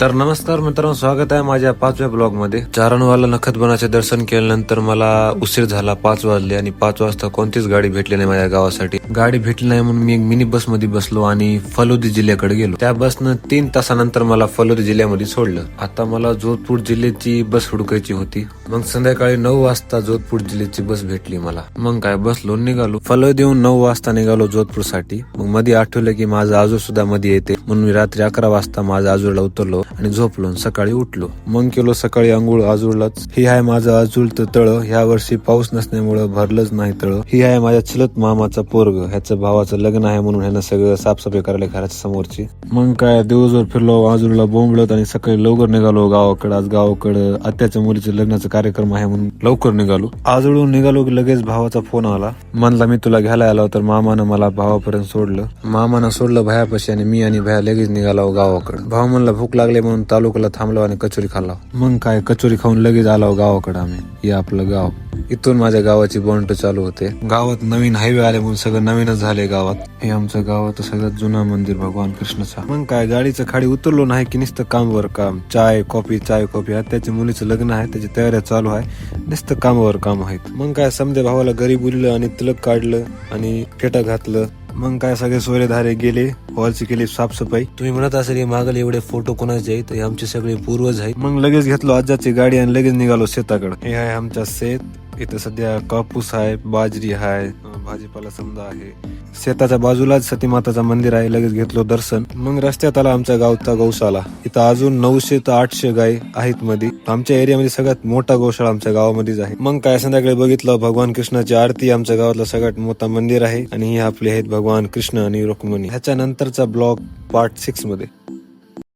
तर नमस्कार मित्रांनो, स्वागत आहे माझ्या 5व्या ब्लॉग मध्ये. चारणवाला नखतवनाचे दर्शन केल्यानंतर मला उशीर झाला, 5 वाजले आणि 5 वाजता कोणतीच गाडी भेटली नाही माझ्या गावासाठी. गाडी भेटली नाही म्हणून मी एक मिनी बस मध्ये बसलो आणि फलोदी जिल्ह्याकडे गेलो. त्या बसनं 3 तासानंतर मला फलोदी जिल्ह्यामध्ये सोडलं. आता मला जोधपूर जिल्ह्याची बस हुडकायची होती. मग संध्याकाळी 9 वाजता जोधपूर जिल्ह्याची बस भेटली मला. मग काय बसलो, निघालो. फलोदीहून 9 वाजता निघालो जोधपूर साठी. मग मध्ये आठवलं की माझा आजू सुद्धा मध्ये येते, म्हणून मी रात्री 11 वाजता माझ्या आजूला उतरलो आणि झोपलो. सकाळी उठलो, मग केलो सकाळी आंघोळ आजूळलाच. ही आहे माझं आजूळतं तळ. ह्या वर्षी पाऊस नसल्यामुळे भरलंच नाही तळ. ही आहे माझ्या चलत मामाचा पोरग. ह्याचं भावाचं लग्न आहे म्हणून ह्यानं सगळं साफसफाई करायला घराच्या समोरची. मग काय दिवसभर फिरलो, आजूळला बोंबलत आणि सकाळी लवकर निघालो गावाकडे. आज गावाकडे आत्याच्या मुलीच्या लग्नाचा कार्यक्रम आहे म्हणून लवकर निघालो. आजूळून निघालो की लगेच भावाचा फोन आला. म्हणला मी तुला घ्यायला आलो. तर मामानं मला भावापर्यंत सोडलं. मामानं सोडलं भयापाशी आणि मी आणि भया लगेच निघालो गावाकडे. भाऊ म्हणला भूक लागले म्हणून तालुक्याला थांबलो आणि कचोरी खाल्ला. मग काय कचोरी खाऊन लगेच आलो गावाकडे आम्ही. हे आपलं गाव. इथून माझ्या गावाची बॉन्ड चालू होते. गावात नवीन हायवे आले म्हणून सगळं नवीनच झाले गावात. हे आमचं गावात सगळ्यात जुना मंदिर भगवान कृष्णाचा. मग काय गाडीचं खाडी उतरलो नाही की नुसतं कामावर काम. चाय कॉफी. त्याच्या मुलीचं लग्न आहे, त्याची तयारी चालू आहे. नुसतं कामावर काम आहेत. मग काय समजा भावाला घरी बोललं आणि तिलक काढलं आणि फेटा घातलं. मग काय सगळे सोयरेधारे गेले, हॉलची केली साफसफाई. तुम्ही म्हणत असेल मागले एवढे फोटो कोणाचे आहेत, हे आमचे सगळे पूर्वज आहेत. मग लगेच घेतलो आजाची गाडी आणि लगेच निघालो शेताकडे. हे आहे आमच्या शेत. इथं सध्या कापूस आहे, बाजरी आहे, भाजीपाला समजा आहे. शेताच्या बाजूलाच सती माताचं मंदिर आहे. लगेच घेतलो दर्शन. मग रस्त्यात आला आमच्या गावचा गौशाला. इथं अजून 900 ते 800 गाय आहेत मध्ये. आमच्या एरियामध्ये सगळ्यात मोठा गौशाळा आमच्या गावामध्येच आहे. मग काय संध्याकाळी बघितलं भगवान कृष्णाची आरती. आमच्या गावातला सगळ्यात मोठा मंदिर आहे आणि हे आपले आहेत भगवान कृष्ण आणि रुक्मिणी. ह्याच्या नंतरचा ब्लॉग पार्ट 6 मध्ये.